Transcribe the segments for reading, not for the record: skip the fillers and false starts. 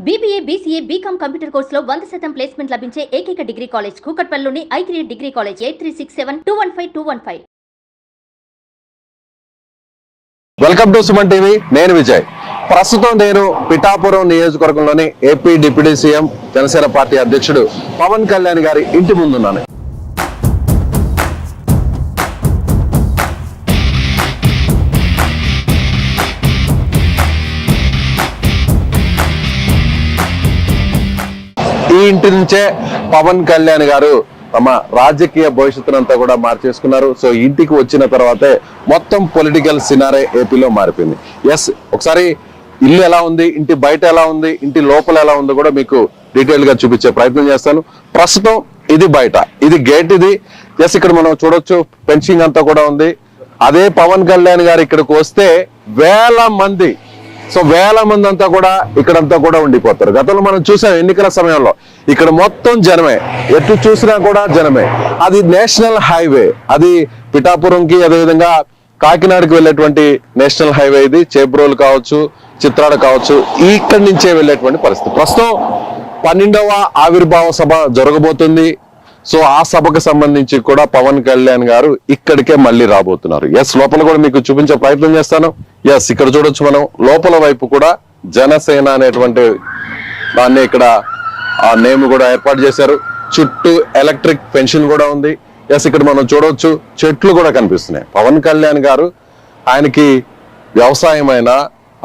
BBA, BCA, BCom computer కోర్సులో 100% placement లభించే ఏకైక డిగ్రీ కాలేజ్ కూకట్పల్లిలోని i3 degree college 8367215215. Welcome to Suman TV. నేను విజయ్. ప్రస్తుతం నేను పిఠాపురం నియోజకవర్గంలోని AP deputy CM Janasena party అధ్యక్షుడు పవన్ కళ్యాణ్ గారి ఇంటి ముందున్నాను. ఈ ఇంటి నుంచే పవన్ కళ్యాణ్ గారు తమ రాజకీయ భవిష్యత్తునంతా కూడా మార్చేసుకున్నారు. సో ఇంటికి వచ్చిన తర్వాతే మొత్తం పొలిటికల్ సినారే ఏపీలో మారిపోయింది. ఎస్, ఒకసారి ఇల్లు ఎలా ఉంది, ఇంటి బయట ఎలా ఉంది, ఇంటి లోపల ఎలా ఉందో కూడా మీకు డీటెయిల్ గా చూపించే ప్రయత్నం చేస్తాను. ప్రస్తుతం ఇది బయట, ఇది గేట్, ఇది ఎస్ ఇక్కడ మనం చూడొచ్చు ఫెన్సింగ్ అంతా కూడా ఉంది. అదే పవన్ కళ్యాణ్ గారు ఇక్కడికి వస్తే వేల మంది అంతా కూడా ఇక్కడంతా కూడా ఉండిపోతారు. గతంలో మనం చూసాం ఎన్నికల సమయంలో ఇక్కడ మొత్తం జనమే, ఎటు చూసినా కూడా జనమే. అది నేషనల్ హైవే, అది పిఠాపురంకి అదేవిధంగా కాకినాడకి వెళ్ళేటువంటి నేషనల్ హైవే. ఇది చేబ్రోలు కావచ్చు, చిత్రాడ కావచ్చు, ఇక్కడి నుంచే వెళ్ళేటువంటి పరిస్థితి. ప్రస్తుతం 12వ ఆవిర్భావ సభ జరగబోతుంది. సో ఆ సభకు సంబంధించి కూడా పవన్ కళ్యాణ్ గారు ఇక్కడికే మళ్ళీ రాబోతున్నారు. ఎస్, లోపల కూడా మీకు చూపించే ప్రయత్నం చేస్తాను. ఎస్, ఇక్కడ చూడొచ్చు మనం లోపల వైపు కూడా జనసేన అనేటువంటి దాన్ని ఇక్కడ ఆ నేమ్ కూడా ఏర్పాటు చేశారు. చుట్టూ ఎలక్ట్రిక్ పెన్షన్ కూడా ఉంది. ఎస్, ఇక్కడ మనం చూడవచ్చు చెట్లు కూడా కనిపిస్తున్నాయి. పవన్ కళ్యాణ్ గారు ఆయనకి వ్యవసాయం అయినా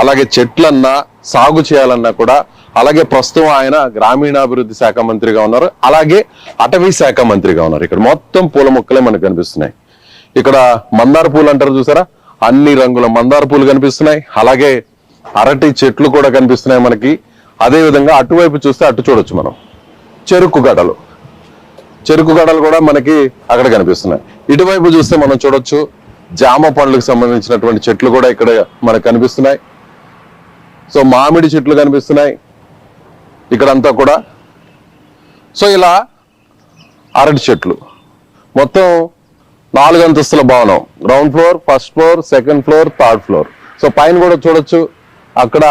అలాగే చెట్లన్నా సాగు చేయాలన్నా కూడా, అలాగే ప్రస్తుతం ఆయన గ్రామీణాభివృద్ధి శాఖ మంత్రిగా ఉన్నారు, అలాగే అటవీ శాఖ మంత్రిగా ఉన్నారు. ఇక్కడ మొత్తం పూల మొక్కలే మనకు కనిపిస్తున్నాయి. ఇక్కడ మందార పూలు అంటారు చూసారా, అన్ని రంగుల మందార పూలు కనిపిస్తున్నాయి. అలాగే అరటి చెట్లు కూడా కనిపిస్తున్నాయి మనకి. అదే విధంగా అటువైపు చూస్తే అటు చూడొచ్చు మనం చెరుకు గడలు కూడా మనకి అక్కడ కనిపిస్తున్నాయి. ఇటువైపు చూస్తే మనం చూడొచ్చు జామ పండ్లకు సంబంధించినటువంటి చెట్లు కూడా ఇక్కడ మనకు కనిపిస్తున్నాయి. సో మామిడి చెట్లు కనిపిస్తున్నాయి ఇక్కడంతా కూడా. సో ఇలా అరటి చెట్లు, మొత్తం 4 అంతస్తుల భవనం, ground floor, first floor, second floor, third floor. So పైన కూడా చూడొచ్చు అక్కడ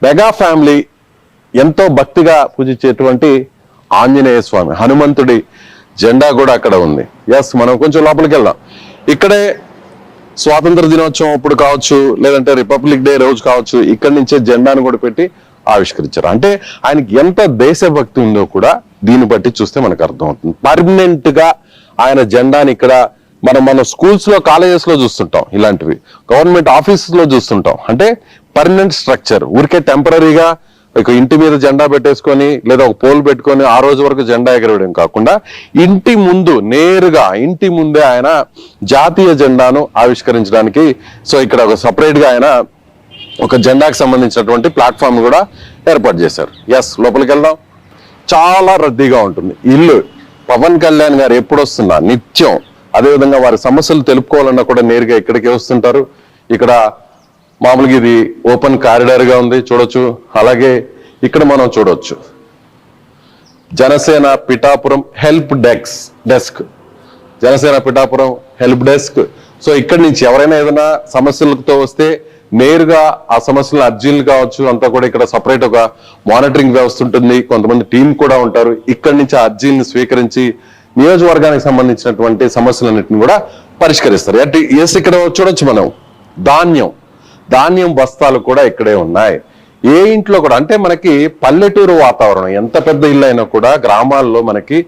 మెగా ఫ్యామిలీ ఎంతో భక్తిగా పూజించేటువంటి ఆంజనేయ స్వామి, హనుమంతుడి జెండా కూడా అక్కడ ఉంది. ఎస్, మనం కొంచెం లోపలికి వెళ్దాం. ఇక్కడే స్వాతంత్ర దినోత్సవం అప్పుడు కావచ్చు, లేదంటే రిపబ్లిక్ డే రోజు కావచ్చు, ఇక్కడి నుంచే జెండాను కూడా పెట్టి ఆవిష్కరించారు. అంటే ఆయనకి ఎంత దేశభక్తి ఉందో కూడా దీన్ని బట్టి చూస్తే మనకు అర్థం అవుతుంది. పర్మనెంట్ గా ఆయన జెండాని ఇక్కడ మనం స్కూల్స్ లో, కాలేజెస్ లో చూస్తుంటాం, ఇలాంటివి గవర్నమెంట్ ఆఫీసెస్ లో చూస్తుంటాం. అంటే పర్మనెంట్ స్ట్రక్చర్, ఊరికే టెంపరీగా ఒక ఇంటి మీద జెండా పెట్టేసుకొని లేదా ఒక పోల్ పెట్టుకొని ఆ రోజు వరకు జెండా ఎగరవేయడం కాకుండా ఇంటి ముందు, నేరుగా ఇంటి ముందే ఆయన జాతీయ జెండాను ఆవిష్కరించడానికి సో ఇక్కడ ఒక సపరేట్ గా ఆయన ఒక జెండాకి సంబంధించినటువంటి ప్లాట్ఫామ్ కూడా ఏర్పాటు చేశారు. ఎస్, లోపలికి వెళ్దాం. చాలా రద్దీగా ఉంటుంది ఇల్లు. పవన్ కళ్యాణ్ గారు ఎప్పుడు వస్తున్నా నిత్యం, అదేవిధంగా వారి సమస్యలు తెలుపుకోవాలన్నా కూడా నేరుగా ఇక్కడికి వస్తుంటారు. ఇక్కడ మామూలుగా ఇది ఓపెన్ కారిడార్ గా ఉంది, చూడొచ్చు. అలాగే ఇక్కడ మనం చూడొచ్చు Janasena Pithapuram help desk, Janasena Pithapuram help desk. So ఇక్కడి నుంచి ఎవరైనా ఏదైనా సమస్యలతో వస్తే నేరుగా ఆ సమస్యల అర్జీలు కావచ్చు అంతా కూడా ఇక్కడ సపరేట్ ఒక మానిటరింగ్ వ్యవస్థ ఉంటుంది. కొంతమంది టీం కూడా ఉంటారు. ఇక్కడి నుంచి ఆ అర్జీలను స్వీకరించి నియోజకవర్గానికి సంబంధించినటువంటి సమస్యలన్నింటిని కూడా పరిష్కరిస్తారు. ఎస్, ఇక్కడ చూడొచ్చు మనం ధాన్యం బస్తాలు కూడా ఇక్కడే ఉన్నాయి. ఏ ఇంట్లో కూడా, అంటే మనకి పల్లెటూరు వాతావరణం, ఎంత పెద్ద ఇల్లు అయినా కూడా గ్రామాల్లో మనకి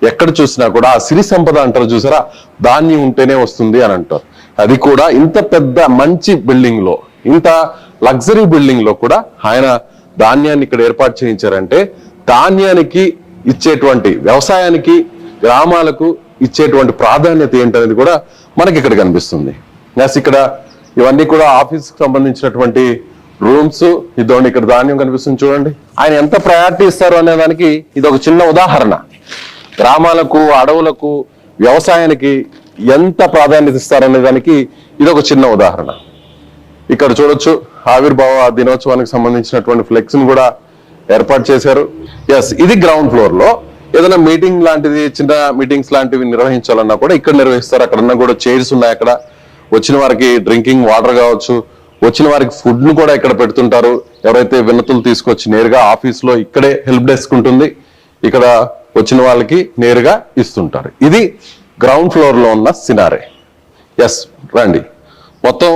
ఎక్కడ చూసినా కూడా ఆ సిరి సంపద అంటారు చూసారా, ధాన్యం ఉంటేనే వస్తుంది అని అంటారు. అది కూడా ఇంత పెద్ద మంచి బిల్డింగ్ లో, ఇంత లగ్జరీ బిల్డింగ్ లో కూడా ఆయన ధాన్యాన్ని ఇక్కడ ఏర్పాటు చేయించారంటే ధాన్యానికి ఇచ్చేటువంటి, వ్యవసాయానికి, గ్రామాలకు ఇచ్చేటువంటి ప్రాధాన్యత ఏంటనేది కూడా మనకి ఇక్కడ కనిపిస్తుంది. ఇక్కడ ఇవన్నీ కూడా ఆఫీస్ కి సంబంధించినటువంటి రూమ్స్. ఇదోండి ఇక్కడ ధాన్యం కనిపిస్తుంది చూడండి. ఆయన ఎంత ప్రయారిటీ ఇస్తారు అనే దానికి ఇది ఒక చిన్న ఉదాహరణ. గ్రామాలకు, అడవులకు, వ్యవసాయానికి ఎంత ప్రాధాన్యత ఇస్తారనే దానికి ఇది ఒక చిన్న ఉదాహరణ. ఇక్కడ చూడొచ్చు ఆవిర్భావ దినోత్సవానికి సంబంధించినటువంటి ఫ్లెక్స్ ని కూడా ఏర్పాటు చేశారు. ఎస్, ఇది గ్రౌండ్ ఫ్లోర్ లో ఏదైనా మీటింగ్ లాంటిది, చిన్న మీటింగ్స్ లాంటివి నిర్వహించాలన్నా కూడా ఇక్కడ నిర్వహిస్తారు. అక్కడన్నా కూడా చైర్స్ ఉన్నాయి. అక్కడ వచ్చిన వారికి డ్రింకింగ్ వాటర్ కావచ్చు, వచ్చిన వారికి ఫుడ్ ను కూడా ఇక్కడ పెడుతుంటారు. ఎవరైతే వినతులు తీసుకొచ్చి నేరుగా ఆఫీస్లో ఇక్కడే హెల్ప్ డెస్క్ ఉంటుంది, ఇక్కడ వచ్చిన వాళ్ళకి నేరుగా ఇస్తుంటారు. ఇది గ్రౌండ్ ఫ్లోర్ లో ఉన్న సినారే. ఎస్ రండి, మొత్తం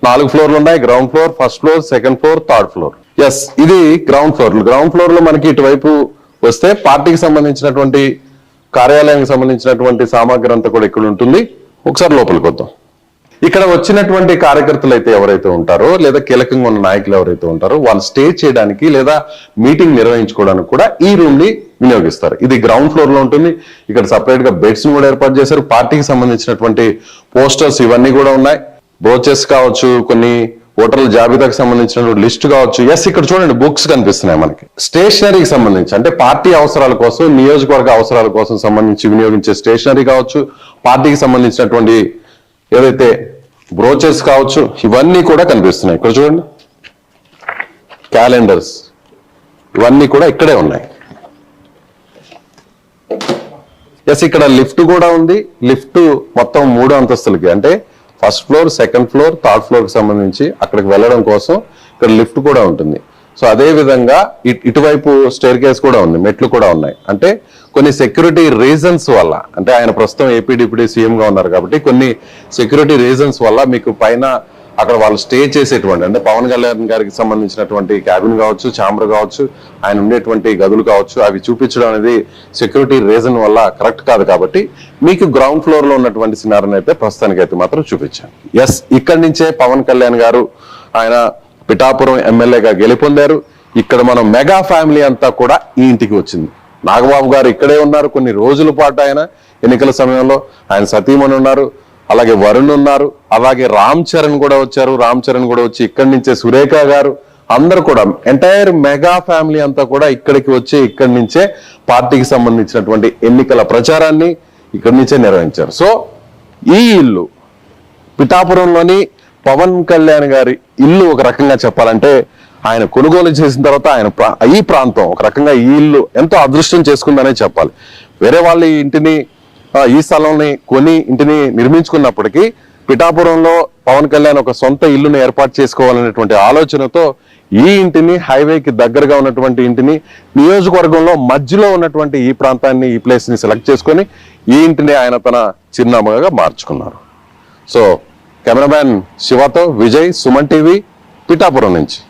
4 ఫ్లోర్లు ఉన్నాయి. Ground floor, first floor, second floor, third floor. Yes ఇది గ్రౌండ్ ఫ్లోర్. గ్రౌండ్ ఫ్లోర్ లో మనకి ఇటువైపు వస్తే పార్టీకి సంబంధించినటువంటి కార్యాలయానికి సంబంధించినటువంటి సామాగ్రి అంతా కూడా ఇక్కడ ఉంటుంది. ఒకసారి లోపలికి వద్దాం. ఇక్కడ వచ్చినటువంటి కార్యకర్తలు అయితే ఎవరైతే ఉంటారో లేదా కీలకంగా ఉన్న నాయకులు ఎవరైతే ఉంటారో వాళ్ళు స్టే చేయడానికి లేదా మీటింగ్ నిర్వహించుకోవడానికి కూడా ఈ రూమ్ ని వినియోగిస్తారు. ఇది గ్రౌండ్ ఫ్లోర్ లో ఉంటుంది. ఇక్కడ సపరేట్ గా బెడ్స్ ని కూడా ఏర్పాటు చేశారు. పార్టీకి సంబంధించినటువంటి పోస్టర్స్ ఇవన్నీ కూడా ఉన్నాయి. బ్రోచెస్ కావచ్చు, కొన్ని ఓటర్ల జాబితాకు సంబంధించిన లిస్ట్ కావచ్చు. ఎస్ ఇక్కడ చూడండి, బుక్స్ కనిపిస్తున్నాయి మనకి. స్టేషనరీకి సంబంధించి అంటే పార్టీ అవసరాల కోసం, నియోజకవర్గ అవసరాల కోసం సంబంధించి వినియోగించే స్టేషనరీ కావచ్చు, పార్టీకి సంబంధించినటువంటి ఏదైతే బ్రోచెస్ కావచ్చు, ఇవన్నీ కూడా కనిపిస్తున్నాయి. ఇక్కడ చూడండి, క్యాలెండర్స్ ఇవన్నీ కూడా ఇక్కడే ఉన్నాయి. ఎస్ ఇక్కడ లిఫ్ట్ కూడా ఉంది. లిఫ్ట్ మొత్తం 3 అంతస్తులకి అంటే first floor, second floor, third floor కి సంబంధించి అక్కడికి వెళ్ళడం కోసం ఇక్కడ లిఫ్ట్ కూడా ఉంటుంది. సో అదే విధంగా ఇటువైపు స్టేర్ కేస్ కూడా ఉంది, మెట్లు కూడా ఉన్నాయి. అంటే కొన్ని సెక్యూరిటీ రీజన్స్ వల్ల, అంటే ఆయన ప్రస్తుతం ఏపీ డిప్యూటీ సీఎం గా ఉన్నారు కాబట్టి కొన్ని సెక్యూరిటీ రీజన్స్ వల్ల మీకు పైన అక్కడ వాళ్ళు స్టే చేసేటువంటి అంటే పవన్ కళ్యాణ్ గారికి సంబంధించినటువంటి క్యాబిన్ కావచ్చు, ఛాంబర్ కావచ్చు, ఆయన ఉండేటువంటి గదులు కావచ్చు, అవి చూపించడం అనేది సెక్యూరిటీ రీజన్ వల్ల కరెక్ట్ కాదు. కాబట్టి మీకు గ్రౌండ్ ఫ్లోర్ లో ఉన్నటువంటి సినారిని అయితే ప్రస్తుతానికి అయితే మాత్రం చూపించాను. ఎస్ ఇక్కడి నుంచే పవన్ కళ్యాణ్ గారు ఆయన పిఠాపురం ఎమ్మెల్యేగా గెలుపొందారు. ఇక్కడ మనం మెగా ఫ్యామిలీ అంతా కూడా ఈ ఇంటికి వచ్చింది. నాగబాబు గారు ఇక్కడే ఉన్నారు కొన్ని రోజుల పాటు. ఆయన ఎన్నికల సమయంలో ఆయన సతీమణి ఉన్నారు, అలాగే వరుణ్ ఉన్నారు, అలాగే రామ్ చరణ్ కూడా వచ్చారు. రామ్ చరణ్ కూడా వచ్చి ఇక్కడి నుంచే సురేఖ గారు అందరు కూడా ఎంటైర్ మెగా ఫ్యామిలీ అంతా కూడా ఇక్కడికి వచ్చి ఇక్కడి నుంచే పార్టీకి సంబంధించినటువంటి ఎన్నికల ప్రచారాన్ని ఇక్కడి నుంచే నిర్వహించారు. సో ఈ ఇల్లు పిఠాపురంలోని పవన్ కళ్యాణ్ గారి ఇల్లు ఒక రకంగా చెప్పాలంటే ఆయన కొనుగోలు చేసిన తర్వాత ఆయన ఈ ప్రాంతం ఒక రకంగా ఈ ఇల్లు ఎంతో అదృష్టం చేసుకుందనే చెప్పాలి. వేరే వాళ్ళ ఇంటిని ఈ స్థలంని కొని ఇంటిని నిర్మించుకున్నప్పటికీ పిఠాపురంలో పవన్ కళ్యాణ్ ఒక సొంత ఇల్లును ఏర్పాటు చేసుకోవాలనేటువంటి ఆలోచనతో ఈ ఇంటిని హైవేకి దగ్గరగా ఉన్నటువంటి ఇంటిని నియోజకవర్గంలో మధ్యలో ఉన్నటువంటి ఈ ప్రాంతాన్ని ఈ ప్లేస్ ని సెలెక్ట్ చేసుకొని ఈ ఇంటిని ఆయన తన చిరునామాగా మార్చుకున్నారు. సో కెమెరామ్యాన్ శివతో విజయ్, సుమన్ టీవీ, పిఠాపురం నుంచి.